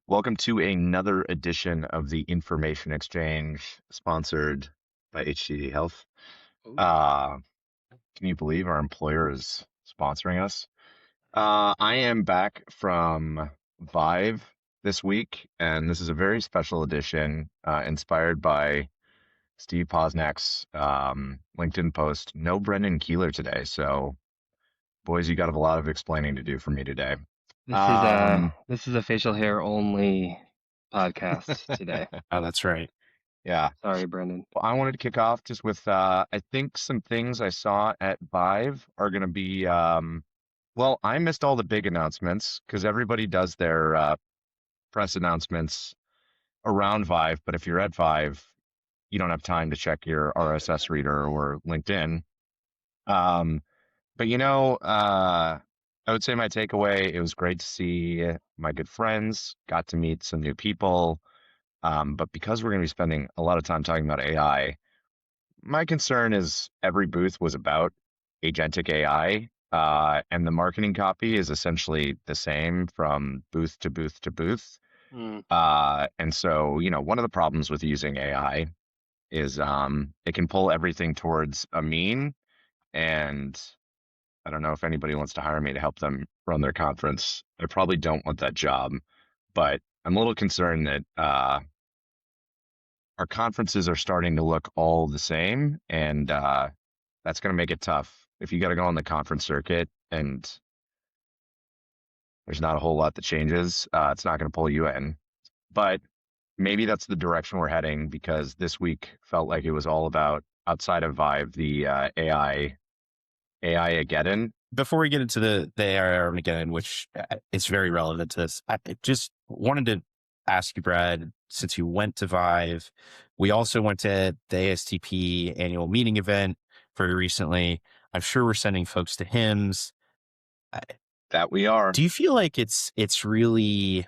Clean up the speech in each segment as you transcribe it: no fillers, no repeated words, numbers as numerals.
Welcome to another edition of the Information Exchange, sponsored by HCD Health. Oh, Uh, can you believe our employer is sponsoring us? I am back from ViVE this week, and this is a very special edition inspired by Steve Posnack's LinkedIn post. No Brendan Keeler today, so boys, you got a lot of explaining to do for me today. this is a Um, this is a facial hair only podcast today. Oh, that's right. yeah. Sorry, Brendan. Well, I wanted to kick off just with I think some things I saw at ViVE are going to be well, I missed all the big announcements because everybody does their press announcements around ViVE, but if you're at ViVE, you don't have time to check your RSS reader or LinkedIn. Um, but I would say my takeaway, it was great to see my good friends, got to meet some new people. But because we're going to be spending a lot of time talking about AI, my concern is every booth was about agentic AI, and the marketing copy is essentially the same from booth to booth to booth. Mm. And so, one of the problems with using AI is it can pull everything towards a mean. And I don't know if anybody wants to hire me to help them run their conference. I probably don't want that job, but I'm a little concerned that our conferences are starting to look all the same, and that's going to make it tough if you got to go on the conference circuit and there's not a whole lot that changes. It's not going to pull you in, but maybe that's the direction we're heading because this week felt like it was all about outside of ViVE, the AI-ageddon. Before we get into the AI again, which is very relevant to this, I just wanted to ask you, Brad, since you went to ViVE, we also went to the ASTP annual meeting event very recently. I'm sure we're sending folks to HIMSS. That we are. Do you feel like it's really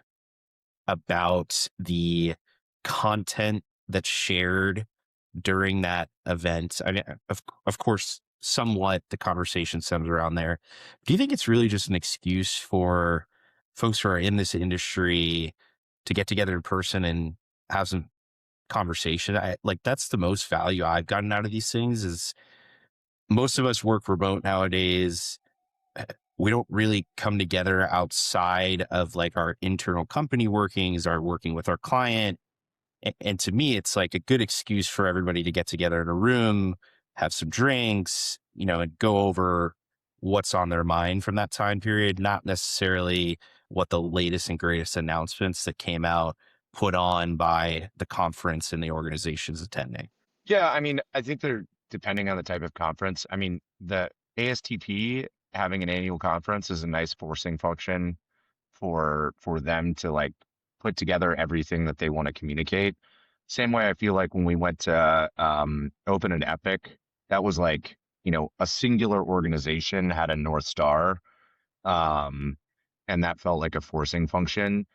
about the content that's shared during that event? I mean, of course, somewhat the conversation centers around there. Do you think it's really just an excuse for folks who are in this industry to get together in person and have some conversation? Like that's the most value I've gotten out of these things. Is most of us work remote nowadays. We don't really come together outside of like our internal company workings, our working with our client. And to me, it's like a good excuse for everybody to get together in a room, have some drinks, and go over what's on their mind from that time period, not necessarily what the latest and greatest announcements that came out put on by the conference and the organizations attending. Yeah, I mean, I think they're depending on the type of conference. I mean, the ASTP having an annual conference is a nice forcing function for them to like put together everything that they want to communicate. Same way I feel like when we went to Open and Epic, that was like, a singular organization had a North Star. Um, and that felt like a forcing function.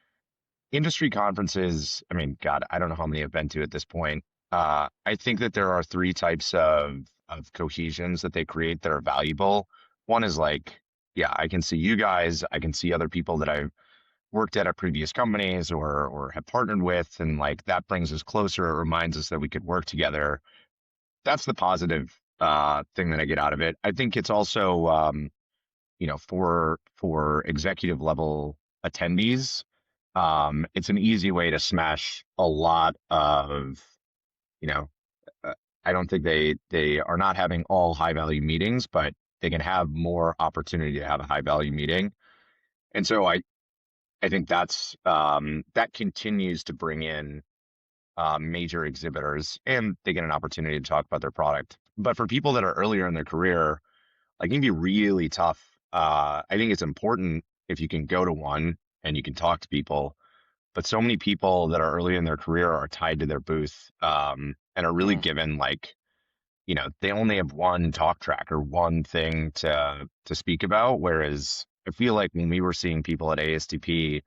Industry conferences, I mean, God, I don't know how many I've been to at this point. I think that there are three types of cohesions that they create that are valuable. One is like, yeah, I can see you guys, I can see other people that I've worked at previous companies or have partnered with, and like that brings us closer. It reminds us that we could work together. That's the positive thing that I get out of it. I think it's also for executive level attendees, it's an easy way to smash a lot of, you know, I don't think they are not having all high value meetings, but they can have more opportunity to have a high value meeting. And so I think that continues to bring in major exhibitors, and they get an opportunity to talk about their product. But for people that are earlier in their career, like, it can be really tough. I think it's important if you can go to one and you can talk to people, but so many people that are early in their career are tied to their booth, and are really Mm. given like, they only have one talk track or one thing to speak about. Whereas I feel like when we were seeing people at ASTP,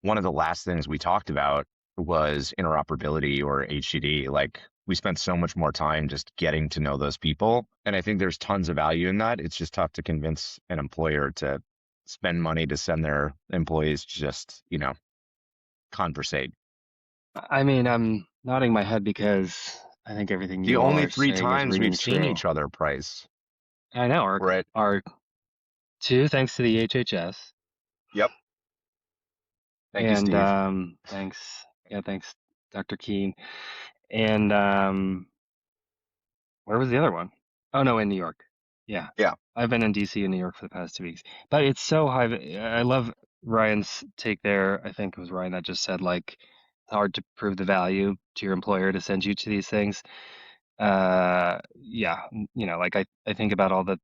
one of the last things we talked about was interoperability or HCD. Like, we spent so much more time just getting to know those people. And I think there's tons of value in that. It's just tough to convince an employer to spend money to send their employees just, conversate. I mean, I'm nodding my head because I think everything The you all only are three saying is times we've ringing seen true. each other, Pryce. I know We're at, our two, thanks to the HHS, yep. Thank you, and Steve. thanks, Dr. Keen, and where was the other one? Oh no, in New York. Yeah, Yeah. I've been in DC and New York for the past 2 weeks, but it's so high. I love Ryan's take there. I think it was Ryan that just said like it's hard to prove the value to your employer to send you to these things. Yeah, like I think about all the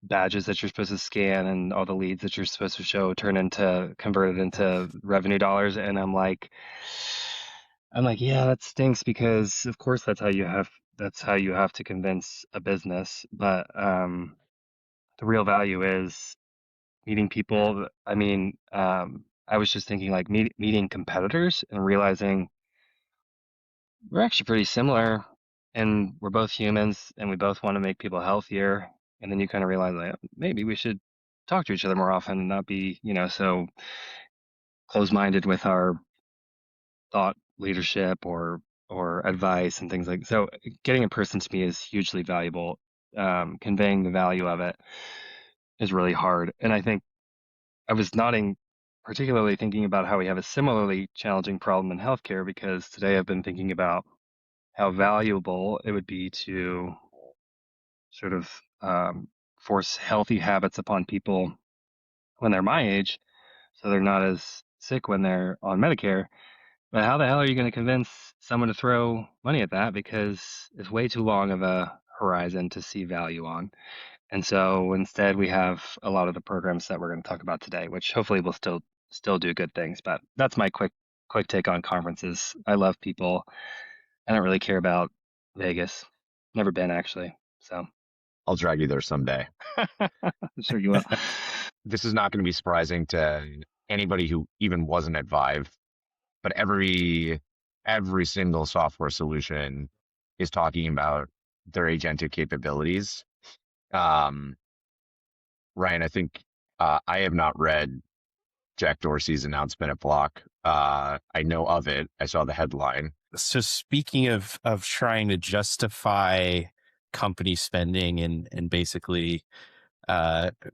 badges that you're supposed to scan and all the leads that you're supposed to show converted into revenue dollars, and I'm like, yeah, that stinks because of course that's how you have to convince a business, but the real value is meeting people. I mean, I was just thinking like meeting competitors and realizing we're actually pretty similar, and we're both humans, and we both want to make people healthier. And then you kind of realize like maybe we should talk to each other more often and not be, so close-minded with our thought leadership or advice and things like so. Getting a person to me is hugely valuable. Conveying the value of it is really hard, and I think I was nodding, particularly thinking about how we have a similarly challenging problem in healthcare because today I've been thinking about how valuable it would be to sort of force healthy habits upon people when they're my age, so they're not as sick when they're on Medicare. But how the hell are you going to convince someone to throw money at that? Because it's way too long of a horizon to see value on. And so instead, we have a lot of the programs that we're going to talk about today, which hopefully will still do good things. But that's my quick take on conferences. I love people. I don't really care about Vegas. Never been actually. So I'll drag you there someday. I'm sure you will. This is not going to be surprising to anybody who even wasn't at ViVE, but every single software solution is talking about their agentic capabilities. Um, Ryan, I think I have not read Jack Dorsey's announcement at Block. I know of it. I saw the headline. So speaking of trying to justify company spending and basically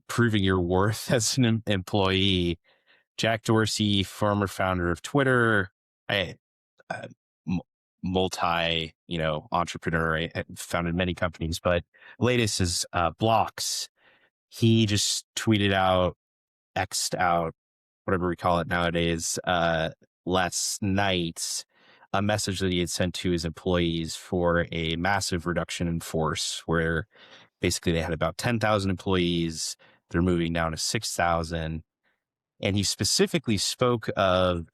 proving your worth as an employee, Jack Dorsey, former founder of Twitter, I uh, multi entrepreneur, I founded many companies, but latest is Blocks. He just tweeted out, X'd out, whatever we call it nowadays, last night, a message that he had sent to his employees for a massive reduction in force, where basically they had about 10,000 employees. They're moving down to 6,000. And he specifically spoke of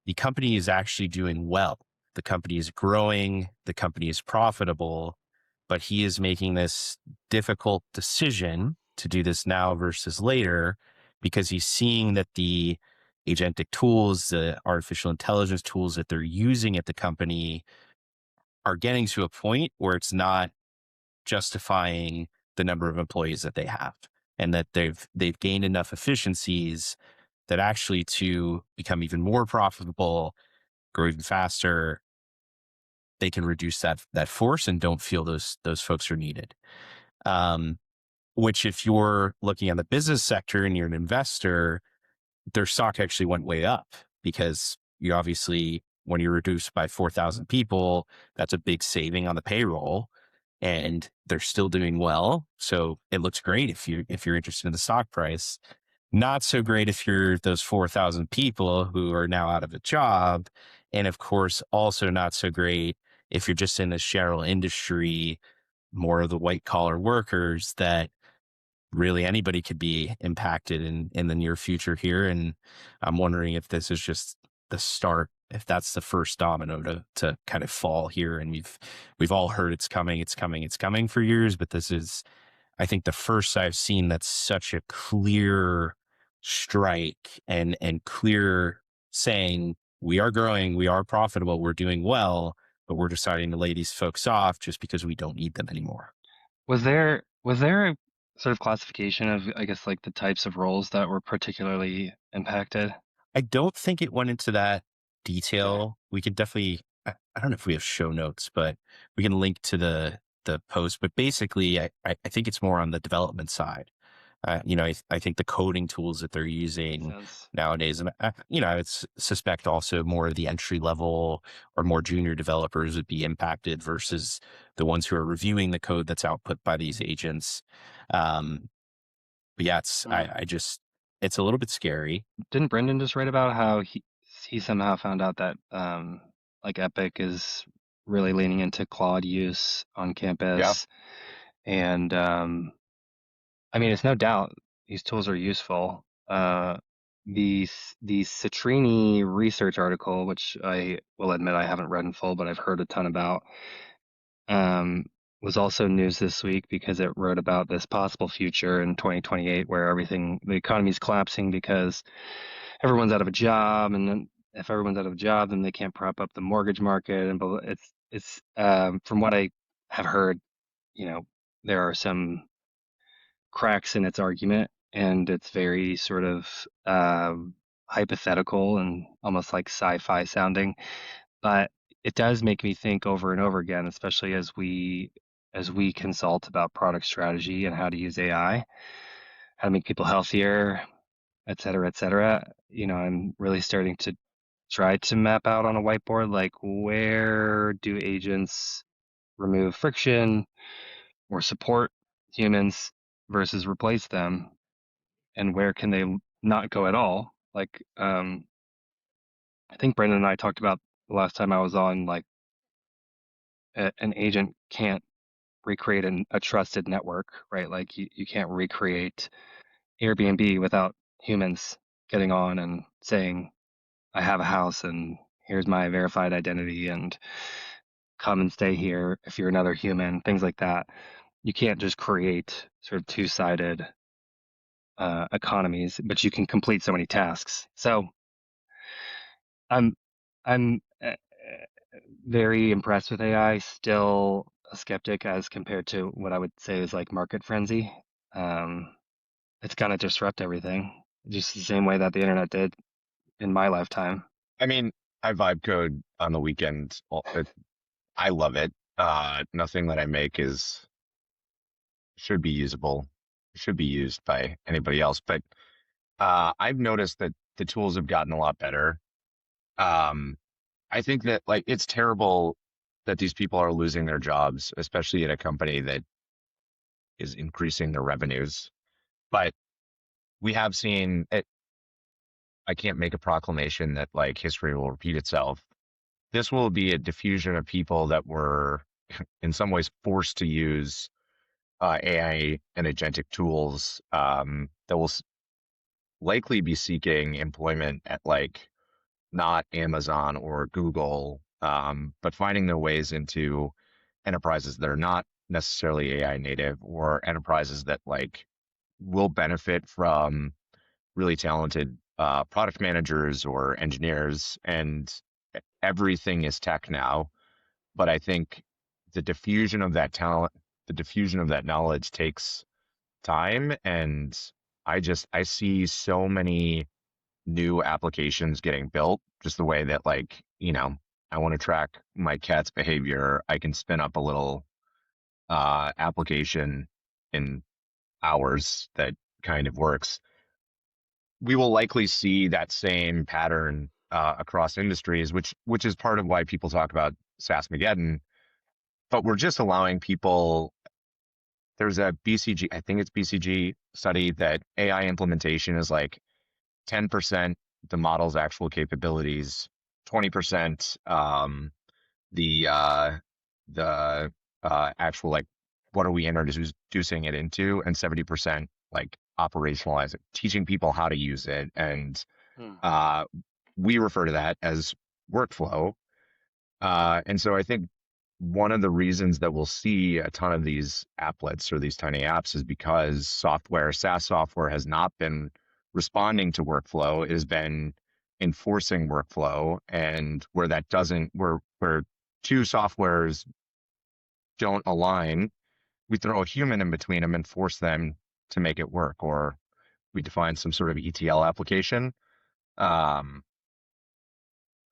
the company is actually doing well. The company is growing. The company is profitable, but he is making this difficult decision to do this now versus later because he's seeing that the agentic tools, the artificial intelligence tools that they're using at the company are getting to a point where it's not justifying the number of employees that they have, and that they've gained enough efficiencies that actually to become even more profitable, grow even faster, they can reduce that force and don't feel those folks are needed. Which if you're looking at the business sector and you're an investor, their stock actually went way up because you obviously, when you reduce by 4,000 people, that's a big saving on the payroll, and they're still doing well. So it looks great if you're interested in the stock price. Not so great if you're those 4,000 people who are now out of a job. And of course, also not so great if you're just in this general industry, more of the white collar workers that really anybody could be impacted in the near future here. And I'm wondering if this is just the start, if that's the first domino to kind of fall here. And we've all heard it's coming for years, but this is, I think, the first I've seen that's such a clear strike and clear saying we are growing, we are profitable, we're doing well, but we're deciding to lay these folks off just because we don't need them anymore. Was there a sort of classification of, I guess, like the types of roles that were particularly impacted? I don't think it went into that detail. We could definitely, I don't know if we have show notes, but we can link to the post. But basically, I think it's more on the development side. I think the coding tools that they're Makes using sense. nowadays, and I would suspect also more of the entry level or more junior developers would be impacted versus the ones who are reviewing the code that's output by these agents. Um, but yeah, it's a little bit scary. Didn't Brendan just write about how he somehow found out that like Epic is really leaning into Claude use on Yeah. campus, and I mean, it's no doubt these tools are useful. The Citrini research article, which I will admit I haven't read in full, but I've heard a ton about, um, was also news this week because it wrote about this possible future in 2028 where the economy is collapsing because everyone's out of a job, and then if everyone's out of a job, then they can't prop up the mortgage market, and it's from what I have heard, there are some cracks in its argument, and it's very sort of hypothetical and almost like sci-fi sounding. But it does make me think over and over again, especially as we consult about product strategy and how to use AI, how to make people healthier, et cetera, et cetera. I'm really starting to try to map out on a whiteboard, like where do agents remove friction or support humans versus replace them, and where can they not go at all? Like, I think Brendan and I talked about the last time I was on, like an agent can't recreate a trusted network, right? Like you can't recreate Airbnb without humans getting on and saying, I have a house and here's my verified identity and come and stay here if you're another human, things like that. You can't just create sort of two-sided economies, but you can complete so many tasks. So I'm I'm very impressed with AI. Still a skeptic as compared to what I would say is like market frenzy. Um, it's gonna disrupt everything, just the same way that the internet did in my lifetime. I mean, I vibe code on the weekend. I love it. Nothing that I make is should be usable, should be used by anybody else. But I've noticed that the tools have gotten a lot better. Um, I think that like it's terrible that these people are losing their jobs, especially at a company that is increasing their revenues. But we have seen it. I can't make a proclamation that like history will repeat itself. This will be a diffusion of people that were in some ways forced to use AI and agentic tools that will likely be seeking employment at like not Amazon or Google, but finding their ways into enterprises that are not necessarily AI native or enterprises that like will benefit from really talented product managers or engineers. And everything is tech now. But I think the diffusion of that talent, the diffusion of that knowledge takes time. And I see so many new applications getting built, just the way that like, I want to track my cat's behavior. I can spin up a little application in hours that kind of works. We will likely see that same pattern across industries, which is part of why people talk about SaaS-mageddon. But we're just allowing people. There's a BCG, I think it's BCG study that AI implementation is like 10% the model's actual capabilities, 20% the actual like what are we introducing it into, and 70% like operationalize it, teaching people how to use it. And Hmm. uh, we refer to that as workflow. And so I think one of the reasons that we'll see a ton of these applets or these tiny apps is because SaaS software has not been responding to workflow. It has been enforcing workflow. And where that doesn't, where two softwares don't align, we throw a human in between them and force them to make it work, or we define some sort of ETL application. Um,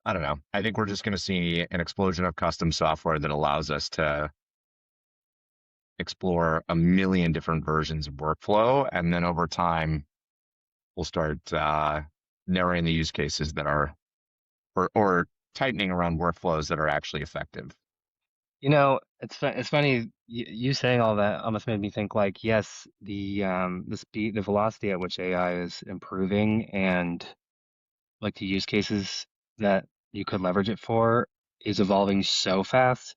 I don't know. I think we're just going to see an explosion of custom software that allows us to explore a million different versions of workflow. And then over time, we'll start narrowing the use cases that are, or tightening around workflows that are actually effective. You know, it's funny you saying all that almost made me think like, yes, the speed, the velocity at which AI is improving and like the use cases that you could leverage it for is evolving so fast.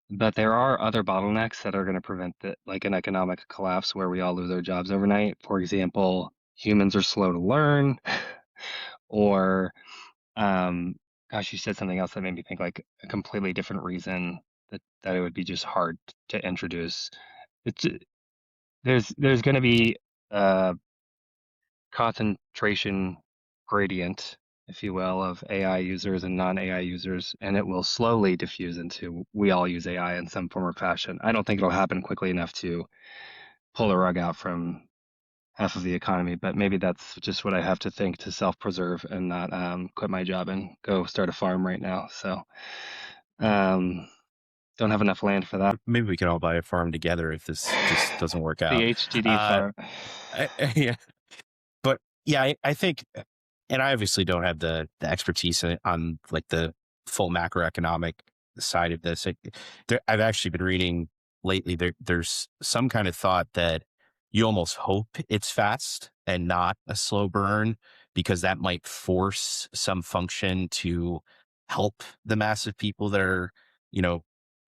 But there are other bottlenecks that are going to prevent like an economic collapse where we all lose our jobs overnight. For example, humans are slow to learn, or um, gosh, you said something else that made me think like a completely different reason that it would be just hard to introduce. It's there's going to be a concentration gradient, if you will, of AI users and non-AI users, and it will slowly diffuse into we all use AI in some form or fashion. I don't think it'll happen quickly enough to pull the rug out from half of the economy, but maybe that's just what I have to think to self-preserve and not quit my job and go start a farm right now. So um, don't have enough land for that. Maybe we can all buy a farm together if this just doesn't work out. The HTD farm. Yeah. But yeah, I think, and I obviously don't have the expertise on like the full macroeconomic side of this. I've actually been reading lately, there's some kind of thought that you almost hope it's fast and not a slow burn, because that might force some function to help the massive people that are,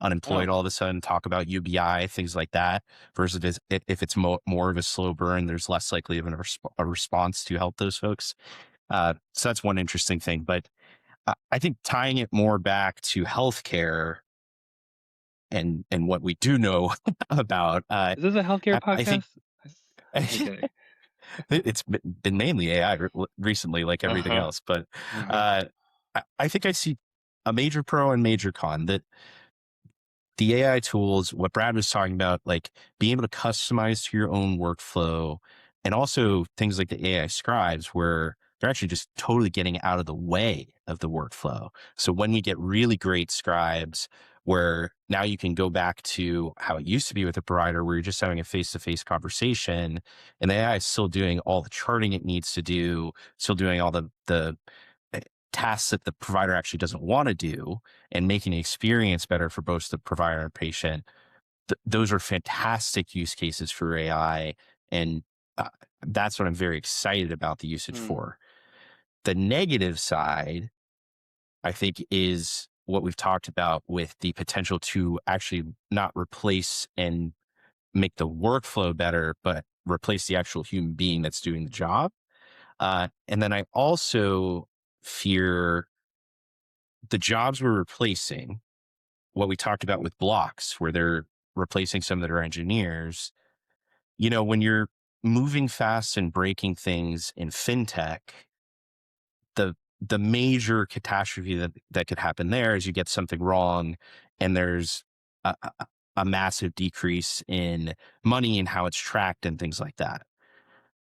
unemployed Oh, all of a sudden, talk about UBI, things like that, versus if it's more of a slow burn, there's less likely of a response to help those folks. So that's one interesting thing. But I think tying it more back to healthcare and what we do know about, is this a healthcare I think podcast? Okay. it's been mainly AI recently, like everything Uh-huh. else. But Uh-huh. uh, I think I see a major pro and major con. That the AI tools, what Brad was talking about, like being able to customize to your own workflow, and also things like the AI scribes, where they're actually just totally getting out of the way of the workflow. So when we get really great scribes, where now you can go back to how it used to be with a provider, where you're just having a face-to-face conversation, and the AI is still doing all the charting it needs to do, still doing all the tasks that the provider actually doesn't want to do, and making the experience better for both the provider and patient. Those are fantastic use cases for AI. And uh, that's what I'm very excited about the usage Hmm. for. The negative side, I think, is what we've talked about with the potential to actually not replace and make the workflow better, but replace the actual human being that's doing the job. And then I also fear the jobs we're replacing, what we talked about with blocks, where they're replacing some that are engineers. When you're moving fast and breaking things in fintech, the major catastrophe that could happen there is you get something wrong, and there's a massive decrease in money and how it's tracked and things like that.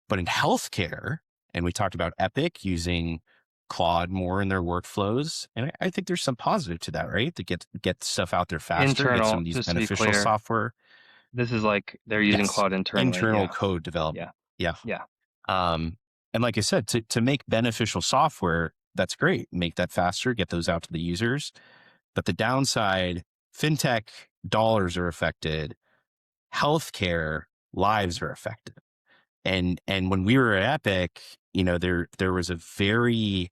But in healthcare, and we talked about Epic using Claude more in their workflows, and I think there's some positive to that, right? To get stuff out there faster, get some Internal, of these just to be beneficial clear, software. this is like they're using Yes, Claude internally. internal Yeah. code development. Yeah. Yeah. Yeah. Um, and like I said, to make beneficial software, that's great. Make that faster, get those out to the users. But the downside, fintech dollars are affected, healthcare lives are affected. And when we were at Epic, there was a very,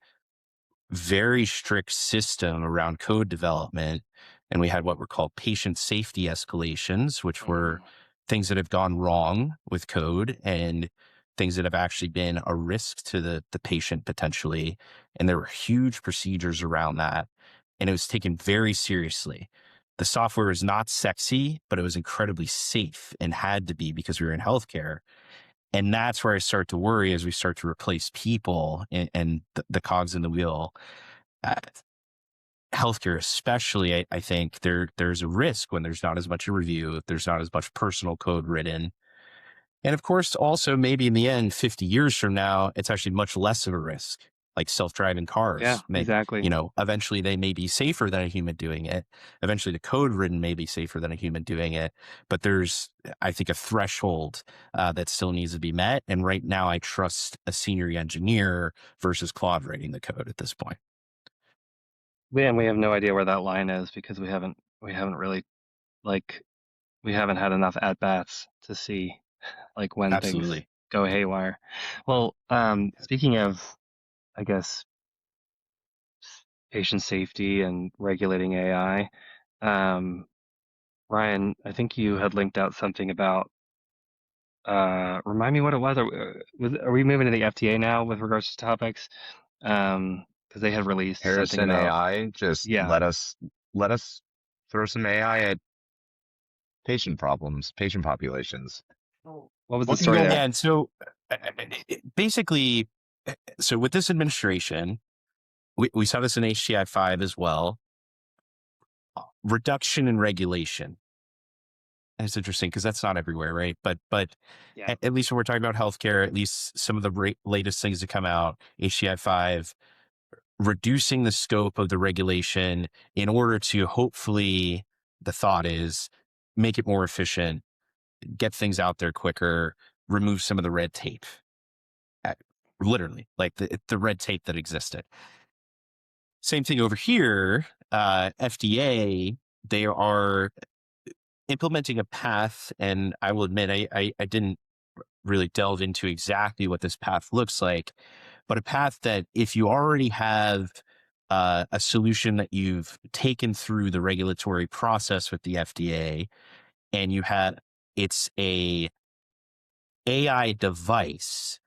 very strict system around code development. And we had what were called patient safety escalations, which Mm. were things that have gone wrong with code and things that have actually been a risk to the patient potentially. And there were huge procedures around that. And it was taken very seriously. The software is not sexy, but it was incredibly safe and had to be, because we were in healthcare. And that's where I start to worry as we start to replace people and the cogs in the wheel. Uh, Healthcare, especially, I think there's a risk when there's not as much a review, if there's not as much personal code written. And of course, also maybe in the end, 50 years from now, it's actually much less of a risk. like self-driving Yeah, cars. exactly. Eventually they may be safer than a human doing it. Eventually the code written may be safer than a human doing it. But there's, I think, a threshold that still needs to be met. And right now I trust a senior engineer versus Claude writing the code at this point. We have no idea where that line is because we haven't really like we haven't had enough at bats to see like when things Absolutely. go haywire. Well, speaking of, I guess, patient safety and regulating AI, um, Ryan, I think you had linked out something about, remind me what it was. Are we moving to the FDA now with regards to topics? Because they had released something Harrison about, AI, just yeah. let us throw some AI at patient problems, patient populations. What was the Well, story yeah. there? And so basically, so with this administration, we saw this in HTI 5 as well. Reduction in regulation. And it's interesting because that's not everywhere, right? But Yeah. at least when we're talking about healthcare, at least some of the latest things that come out, HTI 5, reducing the scope of the regulation in order to hopefully, the thought is, make it more efficient, get things out there quicker, remove some of the red tape. Literally, like the red tape that existed. Same thing over here. FDA, they are implementing a path, and I will admit I didn't really delve into exactly what this path looks like, but a path that if you already have a solution that you've taken through the regulatory process with the FDA, and it's a AI device.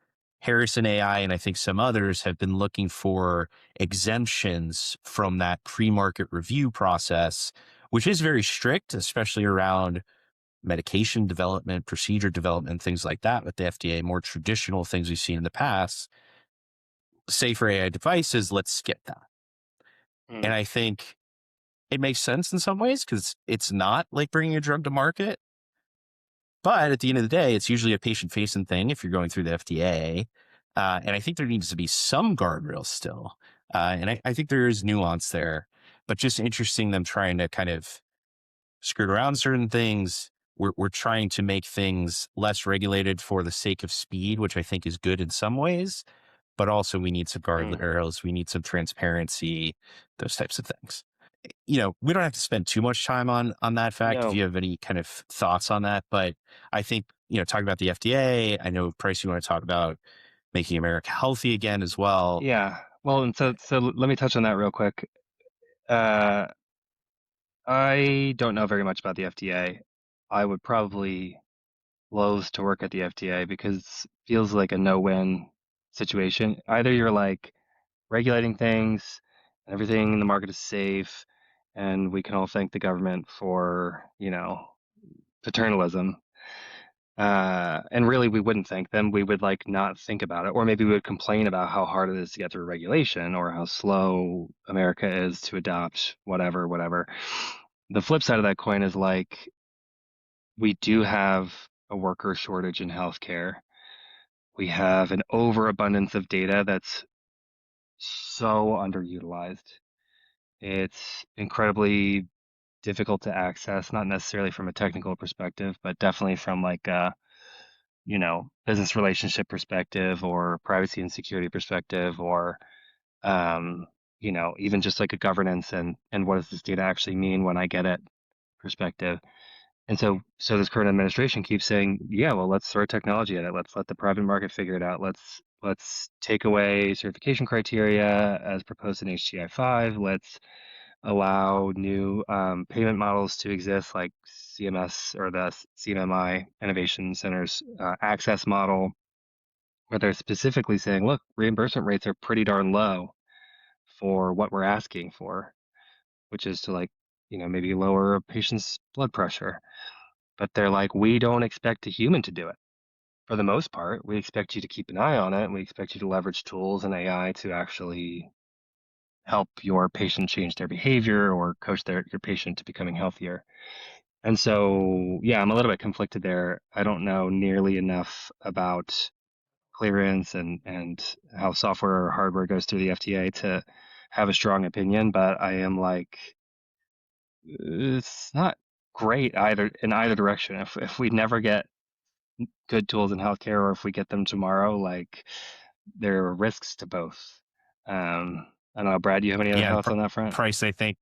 Harrison AI and I think some others have been looking for exemptions from that pre-market review process, which is very strict, especially around medication development, procedure development, things like that with the FDA, more traditional things we've seen in the past. Say for AI devices, let's skip that. Mm. And I think it makes sense in some ways because it's not like bringing a drug to market. But at the end of the day, it's usually a patient-facing thing if you're going through the FDA. And I think there needs to be some guardrails still. And I think there is nuance there, but just interesting them trying to kind of skirt around certain things. We're trying to make things less regulated for the sake of speed, which I think is good in some ways, but also we need some Mm. guardrails, we need some transparency, those types of things. We don't have to spend too much time on that fact if No. you have any kind of thoughts on that. But I think, talking about the FDA, I know, Pryce, you want to talk about making America healthy again as well. Yeah. Well, and so let me touch on that real quick. Uh, I don't know very much about the FDA. I would probably loathe to work at the FDA because it feels like a no-win situation. Either you're like regulating things and everything in the market is safe, and we can all thank the government for, paternalism. And really, we wouldn't thank them. We would like not think about it, or maybe we would complain about how hard it is to get through regulation or how slow America is to adopt whatever, whatever. The flip side of that coin is like we do have a worker shortage in healthcare. We have an overabundance of data that's so underutilized. It's incredibly difficult to access, not necessarily from a technical perspective, but definitely from like business relationship perspective or privacy and security perspective or even just like a governance and what does this data actually mean when I get it perspective. And so this current administration keeps saying, yeah, well, let's throw technology at it. Let's let the private market figure it out. Let's take away certification criteria as proposed in HTI 5. Let's allow new payment models to exist, like CMS or the CMMI Innovation Center's access model, where they're specifically saying, look, reimbursement rates are pretty darn low for what we're asking for, which is to maybe lower a patient's blood pressure. But they're like, we don't expect a human to do it. For the most part, we expect you to keep an eye on it, and we expect you to leverage tools and AI to actually help your patient change their behavior or coach your patient to becoming healthier. And so, yeah, I'm a little bit conflicted there. I don't know nearly enough about clearance and how software or hardware goes through the FDA to have a strong opinion, but I am like, it's not great either in either direction. If we never get good tools in healthcare, or if we get them tomorrow, like there are risks to both. I don't know, Brad, do you have any other Yeah, thoughts on that front? Pryce, I think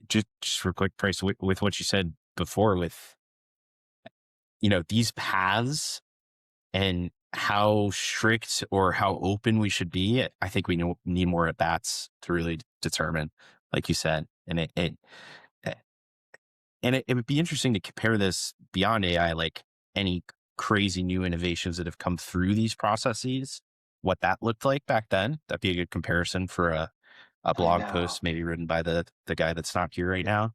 just for quick, Pryce, with what you said before, with these paths and how strict or how open we should be, I think we need more at bats to really determine, like you said, and it would be interesting to compare this beyond AI, like any crazy new innovations that have come through these processes, what that looked like back then. That'd be a good comparison for a I blog know. post, maybe written by the guy that's not here right now.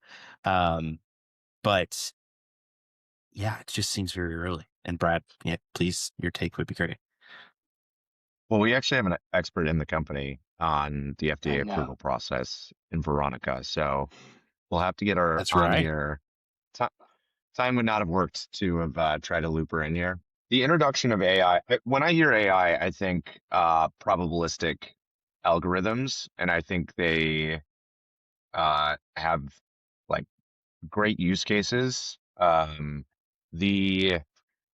But yeah, it just seems very early. And Brad, yeah, please, your take would be great. Well, we actually have an expert in the company on the I FDA know. approval process in Veronica. So we'll have to get her That's on right. here. Ti- Time would not have worked to have tried to loop her in here. The introduction of AI, when I hear AI, I think probabilistic algorithms, and I think they have like great use cases. The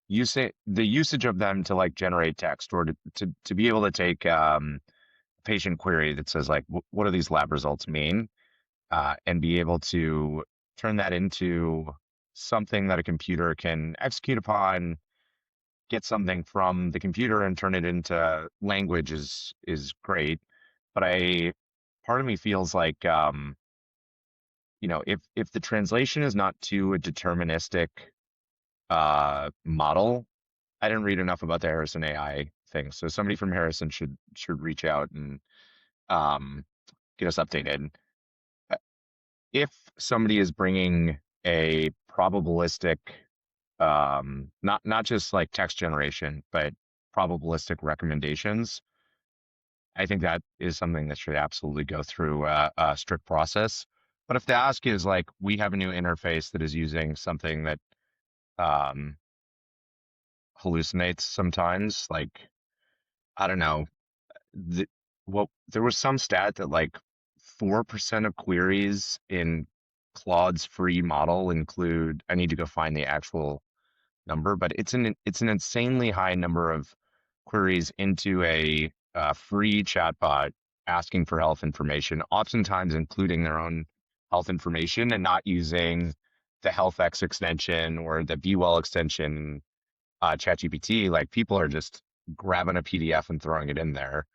usage of them to like generate text or to be able to take patient query that says like what do these lab results mean, and be able to turn that into something that a computer can execute upon, get something from the computer and turn it into language is great. But part of me feels like if the translation is not to a deterministic model. I didn't read enough about the Harrison AI thing, so somebody from Harrison should reach out and um, get us updated. Uh, If somebody is bringing a probabilistic, not just like text generation, but probabilistic recommendations, I think that is something that should absolutely go through a strict process. But if the ask is like, we have a new interface that is using something that um, hallucinates sometimes, like I don't know, there was some stat that like 4% of queries in Claude's free model include, I need to go find the actual number, but it's an insanely high number of queries into a free chatbot asking for health information, oftentimes including their own health information and not using the HealthX extension or the BeWell extension, ChatGPT. Like people are just grabbing a PDF and throwing it in there.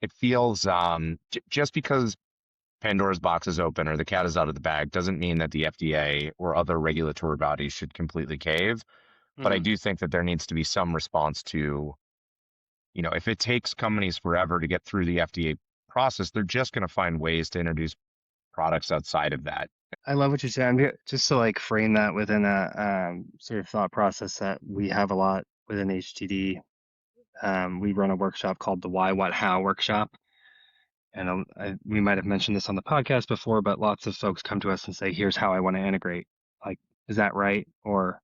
It feels just because Pandora's box is open or the cat is out of the bag doesn't mean that the FDA or other regulatory bodies should completely cave. But I Hmm. do think that there needs to be some response to, if it takes companies forever to get through the FDA process, they're just going to find ways to introduce products outside of that. I love what you're saying. Just to like frame that within a sort of thought process that we have a lot within HTD. We run a workshop called the Why, What, How workshop. And we might have mentioned this on the podcast before, but lots of folks come to us and say, here's how I want to integrate. Like, is that right? Or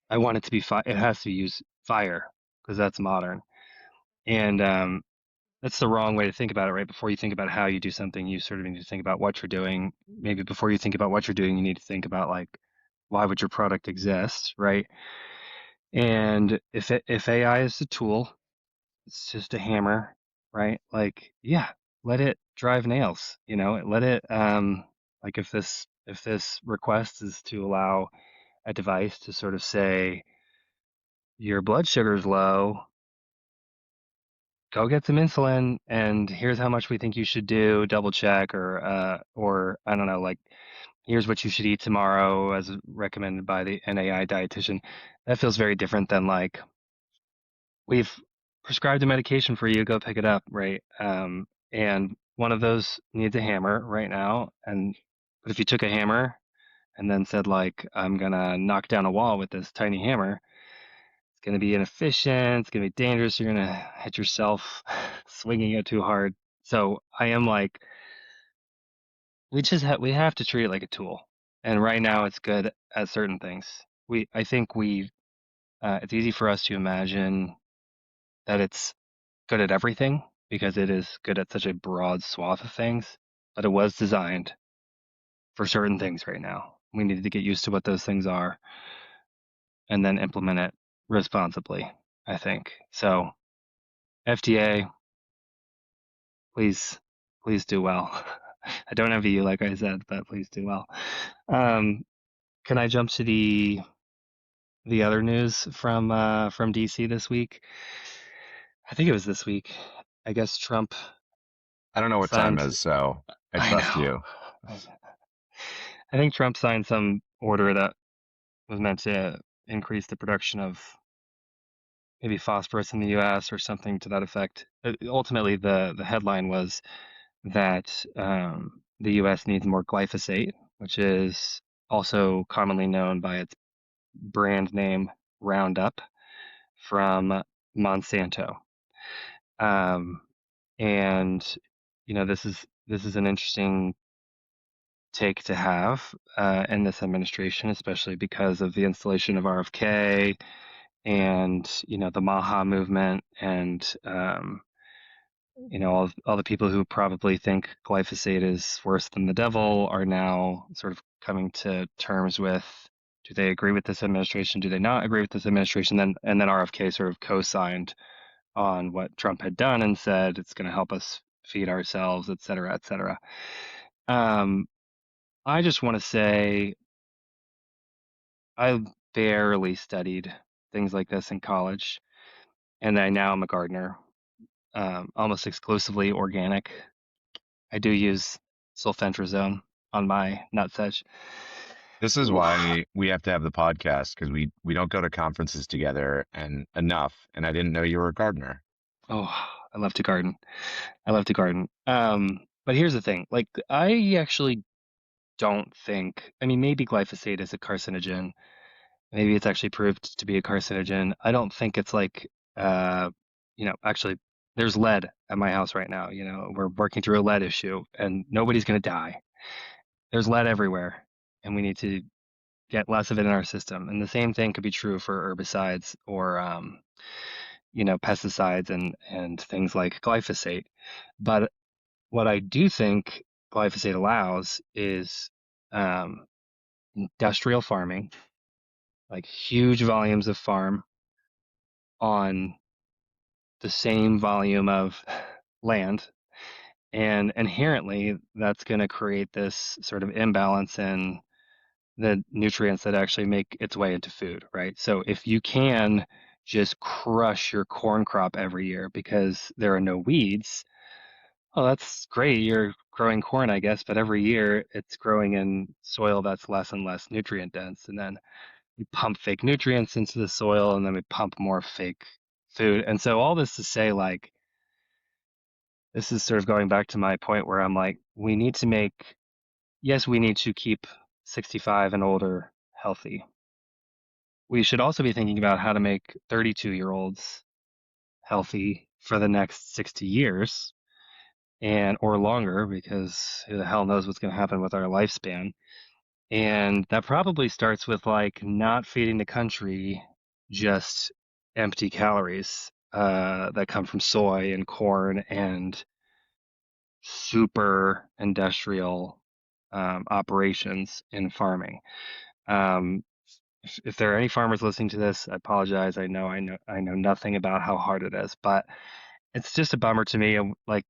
I want it to be it has to use fire because that's modern. And that's the wrong way to think about it, right? Before you think about how you do something, you sort of need to think about what you're doing. Maybe before you think about what you're doing, you need to think about like, why would your product exist, right? And if AI is a tool, it's just a hammer, right? Like, yeah, let it drive nails, let it like if this request is to allow a device to sort of say your blood sugar's low, go get some insulin and here's how much we think you should do, double check, or I don't know, like here's what you should eat tomorrow as recommended by the NAI dietitian. That feels very different than like we've prescribed a medication for you, go pick it up, right? And one of those needs a hammer right now. But if you took a hammer and then said like, I'm gonna knock down a wall with this tiny hammer, it's gonna be inefficient. It's gonna be dangerous. You're gonna hit yourself swinging it too hard. So I am like, we have to treat it like a tool. And right now it's good at certain things. I think it's easy for us to imagine that it's good at everything because it is good at such a broad swath of things, but it was designed for certain things right now. We need to get used to what those things are and then implement it responsibly, I think. So, FDA, please do well. I don't envy you, like I said, but please do well. Can I jump to the other news from DC this week? I think it was this week. I guess Trump I don't know what time signed. is, so I I trust know. you. I think Trump signed some order that was meant to increase the production of maybe phosphorus in the U.S. or something to that effect. Ultimately, the headline was that the U.S. needs more glyphosate, which is also commonly known by its brand name Roundup from Monsanto. Um, and this is an interesting take to have in this administration, especially because of the installation of RFK and the MAHA movement and all the people who probably think glyphosate is worse than the devil are now sort of coming to terms with, do they agree with this administration? Do they not agree with this administration? And then RFK sort of co-signed on what Trump had done and said it's going to help us feed ourselves, et cetera, et cetera. I just want to say I barely studied things like this in college, and I now am a gardener, almost exclusively organic. I do use sulfentrazone on my nutsedge. This is Ooh. why we have to have the podcast because we don't go to conferences together and enough. And I didn't know you were a gardener. Oh, I love to garden. I love to garden. But here's the thing. Like, I actually don't think, I mean, maybe glyphosate is a carcinogen. Maybe it's actually proved to be a carcinogen. I don't think it's like, actually, there's lead at my house right now. We're working through a lead issue and nobody's going to die. There's lead everywhere and we need to get less of it in our system. And the same thing could be true for herbicides or, pesticides and things like glyphosate. But what I do think glyphosate allows is um, industrial farming, like huge volumes of farm on the same volume of land. And inherently, that's going to create this sort of imbalance in the nutrients that actually make its way into food, right? So if you can just crush your corn crop every year because there are no weeds, oh, that's great. You're growing corn, I guess, but every year it's growing in soil that's less and less nutrient dense. And then we pump fake nutrients into the soil and then we pump more fake food. And so all this to say, like, this is sort of going back to my point where I'm like, yes, we need to keep 65 and older healthy. We should also be thinking about how to make 32-year-olds healthy for the next 60 years and or longer because who the hell knows what's going to happen with our lifespan. And that probably starts with like not feeding the country just empty calories that come from soy and corn and super industrial operations in farming. Um, if there are any farmers listening to this, I apologize. I know nothing about how hard it is, but it's just a bummer to me. Like,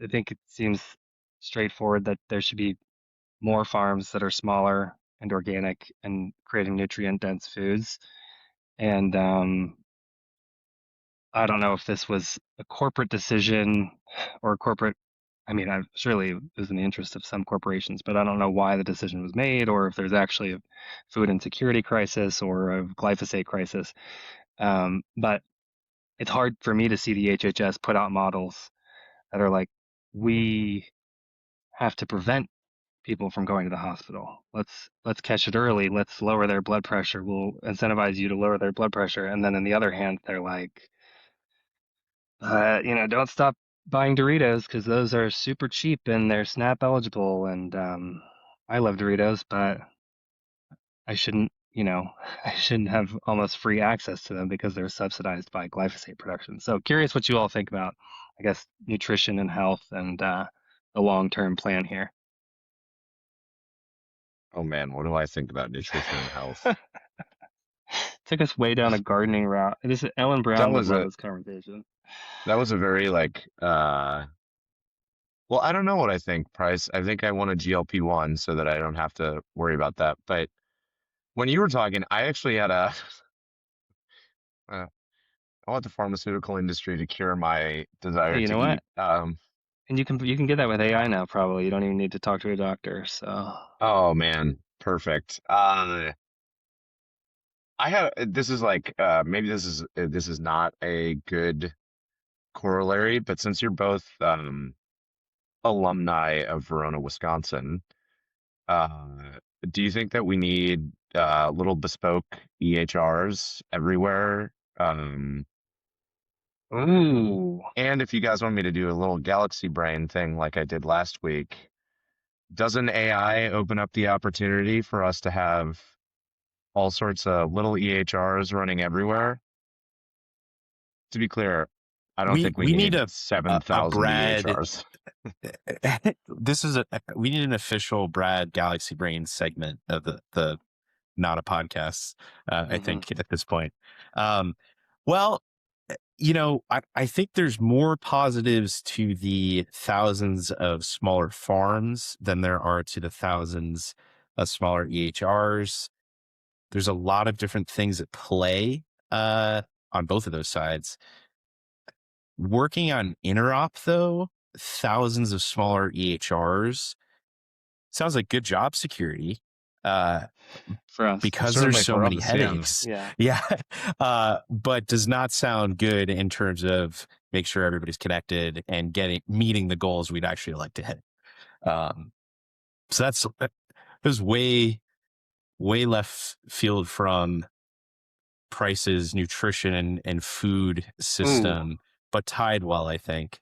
I think it seems straightforward that there should be more farms that are smaller and organic and creating nutrient dense foods. And I don't know if this was a corporate decision or a corporate. I mean, surely it was in the interest of some corporations, but I don't know why the decision was made or if there's actually a food insecurity crisis or a glyphosate crisis. But it's hard for me to see the HHS put out models that are like, we have to prevent people from going to the hospital. Let's catch it early. Let's lower their blood pressure. We'll incentivize you to lower their blood pressure. And then on the other hand, they're like, don't stop buying Doritos because those are super cheap and they're SNAP eligible. And I love Doritos, but I shouldn't I shouldn't have almost free access to them because they're subsidized by glyphosate production. So curious what you all think about, I guess, nutrition and health and the long-term plan here. Oh man, what do I think about nutrition and health? Took us way down a gardening route. This Ellen That Brown would was love a this conversation. that was a very like well, I don't know what I think, Price. I think I want a GLP-1 so that I don't have to worry about that. But when you were talking, I actually had a uh, I want the pharmaceutical industry to cure my Hey, desire you to know what? eat. And you can get that with AI now, probably. You don't even need to talk to a doctor. So, Oh man, perfect. I have this is like maybe this is not a good corollary, but since you're both alumni of Verona, Wisconsin, uh, do you think that we need little bespoke EHRs everywhere? ooh, And if you guys want me to do a little galaxy brain thing like I did last week, doesn't AI open up the opportunity for us to have all sorts of little EHRs running everywhere? To be clear, I don't think we We need need a 7,000 Brad. EHRs. This is we need an official Brad Galaxy Brain segment of the not a podcast. I hmm think at this point. Um, well, I think there's more positives to the thousands of smaller farms than there are to the thousands of smaller EHRs. There's a lot of different things at play on both of those sides. Working on interop, though, thousands of smaller EHRs sounds like good job security. Uh, for us. because there's Certainly so for many us, yeah. headaches. Yeah. Yeah. But does not sound good in terms of make sure everybody's connected and meeting the goals we'd actually like to hit. Um, so that was way left field from Pryce's nutrition and food Ooh, system, but tied well, I think.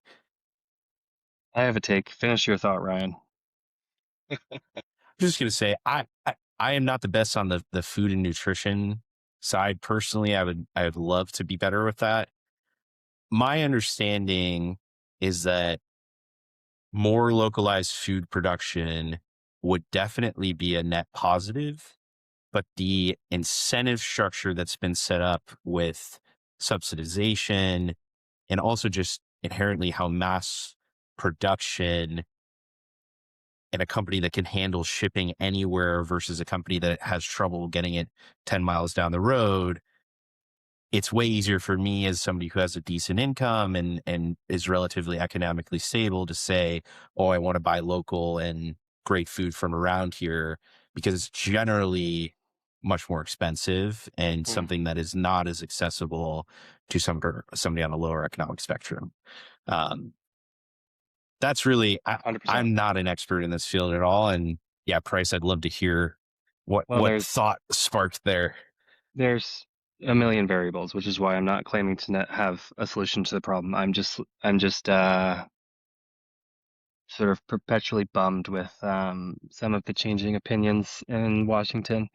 I have a take. Finish your thought, Ryan. I'm just gonna say I am not the best on the food and nutrition side personally. I would love to be better with that. My understanding is that more localized food production would definitely be a net positive, but the incentive structure that's been set up with subsidization and also just inherently how mass production and a company that can handle shipping anywhere versus a company that has trouble getting it 10 miles down the road, it's way easier for me as somebody who has a decent income and is relatively economically stable to say, oh, I want to buy local and great food from around here, because it's generally much more expensive and Mm, something that is not as accessible to somebody on a lower economic spectrum. Um, that's really, 100%. I'm not an expert in this field at all. And yeah, Pryce, I'd love to hear Well, what there's thought sparked there. there's a million variables, which is why I'm not claiming to have a solution to the problem. I'm just sort of perpetually bummed with some of the changing opinions in Washington.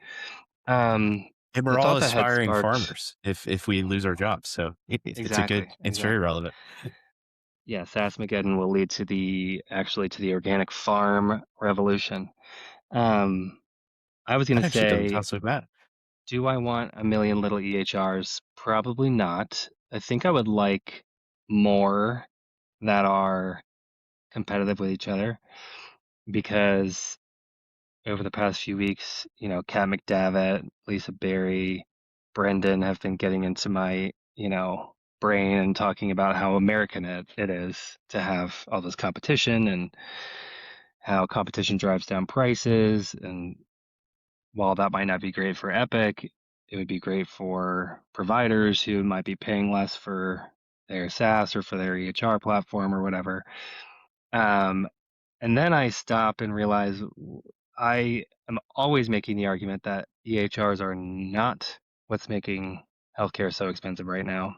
Um, And the we're all thought that had aspiring sparked farmers if we lose our jobs. So exactly, it's very exactly. relevant. Yeah, SaaS-mageddon will lead to the organic farm revolution. Um, I was going That to actually doesn't say, sound so bad. do I want a million little EHRs? Probably not. I think I would like more that are competitive with each other because over the past few weeks, Kat McDavitt, Lisa Berry, Brendan have been getting into my, brain and talking about how American it is to have all this competition and how competition drives down prices. And while that might not be great for Epic, it would be great for providers who might be paying less for their SaaS or for their EHR platform or whatever. Um, and then I stop and realize I am always making the argument that EHRs are not what's making healthcare so expensive right now.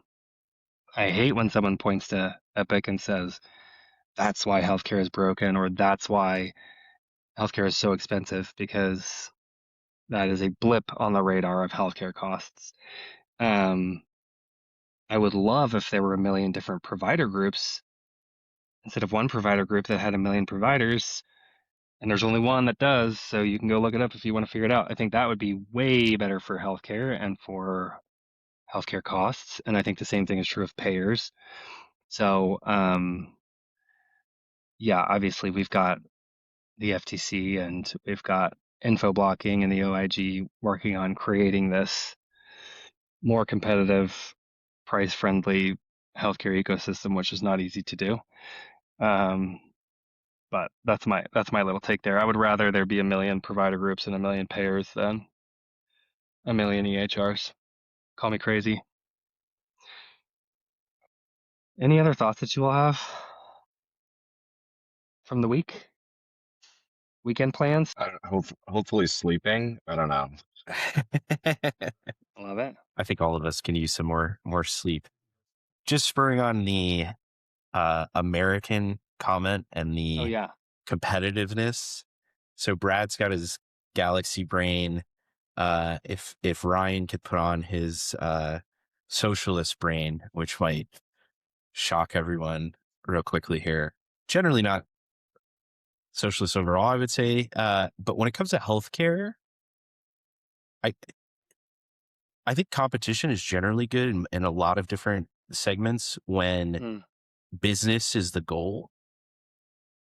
I hate when someone points to Epic and says, that's why healthcare is broken or that's why healthcare is so expensive because that is a blip on the radar of healthcare costs. I would love if there were a million different provider groups instead of one provider group that had a million providers, and there's only one that does, so you can go look it up if you want to figure it out. I think that would be way better for healthcare and for healthcare costs, and I think the same thing is true of payers. So, yeah, obviously we've got the FTC and we've got info blocking and the OIG working on creating this more competitive, price-friendly healthcare ecosystem, which is not easy to do. But that's my little take there. I would rather there be a million provider groups and a million payers than a million EHRs. Call me crazy. Any other thoughts that you all have from the week? Weekend plans? Hopefully sleeping. I don't know. Love it. I think all of us can use some more sleep. Just spurring on the American comment and Oh the yeah. competitiveness. So Brad's got his galaxy brain. If Ryan could put on his socialist brain, which might shock everyone real quickly here. Generally not socialist overall, I would say. But when it comes to healthcare, I think competition is generally good in a lot of different segments when business is the goal.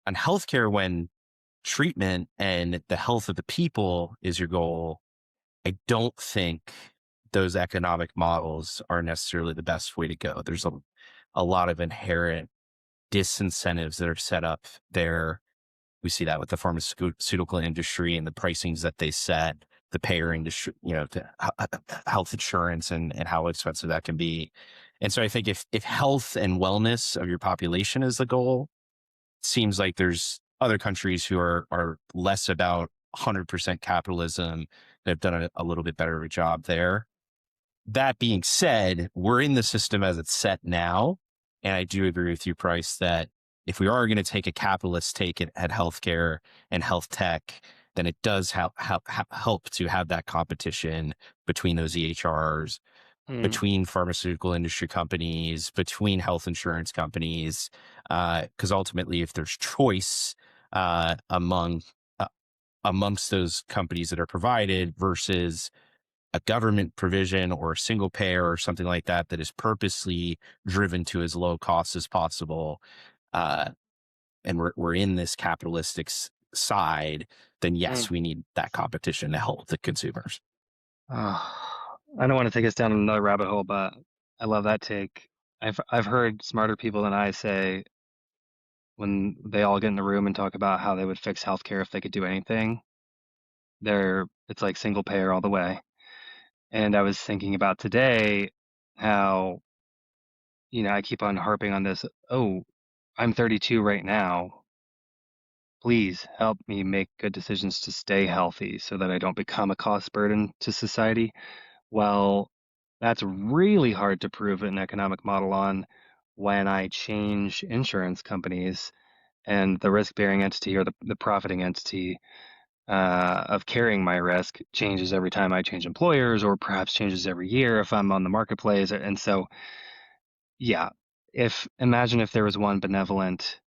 On healthcare, when treatment and the health of the people is your goal, I don't think those economic models are necessarily the best way to go. There's a lot of inherent disincentives that are set up there. We see that with the pharmaceutical industry and the pricings that they set, the payer industry, the health insurance and how expensive that can be. And so I think if health and wellness of your population is the goal, it seems like there's other countries who are less about 100% capitalism that have done a little bit better of a job there. That being said, we're in the system as it's set now. And I do agree with you, Pryce, that if we are going to take a capitalist take at healthcare and health tech, then it does help to have that competition between those EHRs, between pharmaceutical industry companies, between health insurance companies, because ultimately, if there's choice amongst those companies that are provided versus a government provision or a single payer or something like that is purposely driven to as low cost as possible, and we're in this capitalistic side, then yes, we need that competition to help the consumers. I don't want to take us down another rabbit hole, but I love that take. I've heard smarter people than I say when they all get in the room and talk about how they would fix healthcare if they could do anything. It's like single payer all the way. And I was thinking about today how, I keep on harping on this. Oh, I'm 32 right now. Please help me make good decisions to stay healthy so that I don't become a cost burden to society. Well, that's really hard to prove an economic model on when I change insurance companies and the risk-bearing entity or the profiting entity of carrying my risk changes every time I change employers, or perhaps changes every year if I'm on the marketplace. And so, yeah, imagine if there was one benevolent,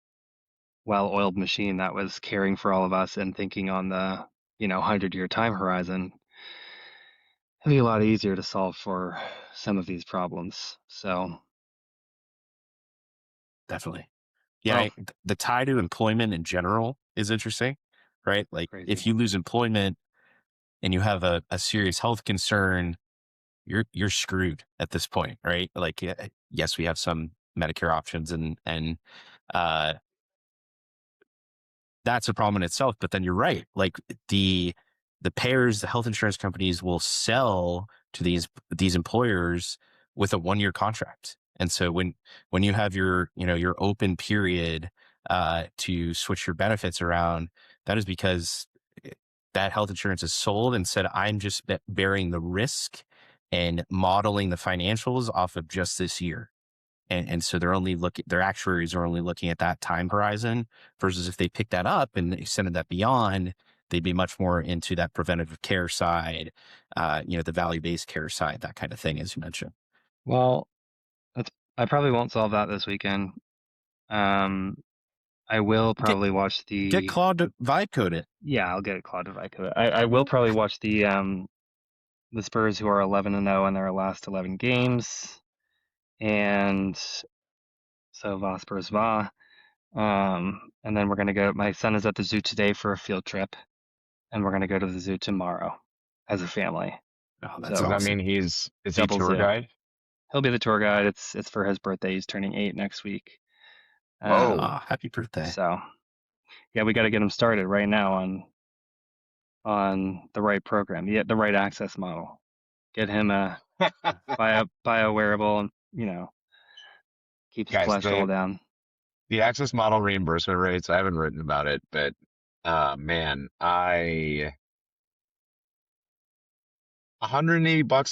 well-oiled machine that was caring for all of us and thinking on the 100-year time horizon. It'd be a lot easier to solve for some of these problems. So Definitely. Yeah, well, the tie to employment in general is interesting, right? Like if crazy. you lose employment and you have a serious health concern, you're screwed at this point, right? Like, yes, we have some Medicare options and that's a problem in itself. But then you're right. Like the payers, the health insurance companies will sell to these employers with a 1-year contract. And so when you have your open period to switch your benefits around, that is because that health insurance is sold and said, I'm just bearing the risk and modeling the financials off of just this year. And so their actuaries are only looking at that time horizon versus if they pick that up and extended that beyond, They'd be much more into that preventative care side, the value-based care side, that kind of thing, as you mentioned. Well, I probably won't solve that this weekend. I will probably watch Get Claude to vibe code it. Yeah, I'll get Claude to vibe code it. I will probably watch the Spurs, who are 11-0 in their last 11 games, and so va Spurs va. And then we're gonna go. My son is at the zoo today for a field trip, and we're gonna go to the zoo tomorrow as a family. Oh, that's Does awesome. that mean is he Double tour zoo. guide? He'll be the tour guide. It's for his birthday. He's turning 8 next week. Whoa. Happy birthday. So yeah, we got to get him started right now on the right program, the right access model. Get him buy a wearable and keep his Guys, cholesterol down. the access model reimbursement rates, I haven't written about it, but man, $180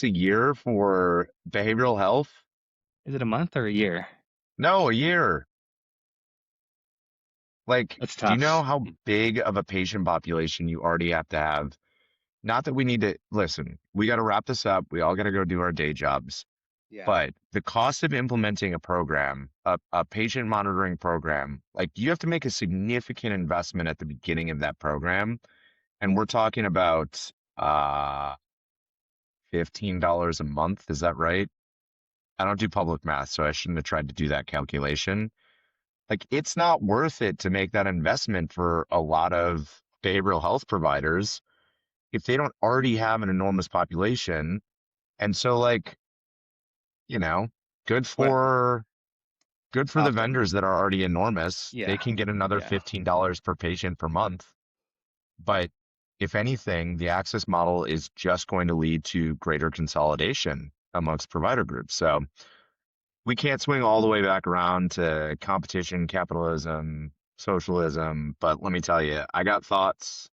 a year for behavioral health? Is it a month or a year? No, a year. Like, That's do you tough. know how big of a patient population you already have to have? Not that we need to listen, we got to wrap this up. We all got to go do our day jobs. Yeah. But the cost of implementing a program, a patient monitoring program, like you have to make a significant investment at the beginning of that program. And we're talking about $15 a month. Is that right? I don't do public math, so I shouldn't have tried to do that calculation. Like, it's not worth it to make that investment for a lot of behavioral health providers if they don't already have an enormous population. And so, like, good for the vendors that are already enormous. Yeah. They can get another $15 per patient per month. But if anything, the access model is just going to lead to greater consolidation amongst provider groups. So we can't swing all the way back around to competition, capitalism, socialism. But let me tell you, I got thoughts.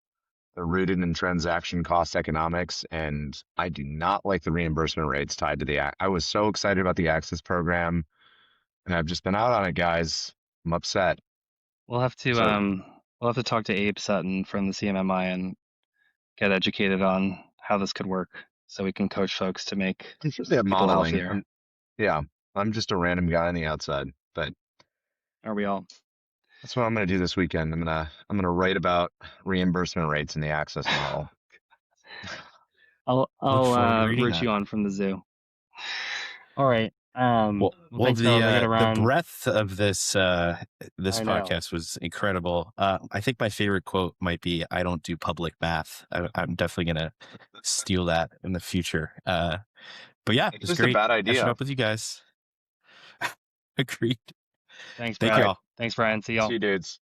They're rooted in transaction cost economics, and I do not like the reimbursement rates tied to the. I was so excited about the access program, and I've just been out on it, guys. I'm upset. We'll have to talk to Abe Sutton from the CMMI and get educated on how this could work, so we can coach folks to make people modeling. healthier. I'm just a random guy on the outside, but Are we all? that's what I'm going to do this weekend. I'm gonna write about reimbursement rates in the access model. I'll root that. you on from the zoo. All right. Well, thanks, fellas. I gotta run. The breadth of this podcast was incredible. I think my favorite quote might be, "I don't do public math." I'm definitely gonna steal that in the future. But yeah, it's just great. A bad idea. Catching up with you guys. Agreed. Thanks, Thank Brad. you all. Thanks, Brian. See y'all. See you, dudes.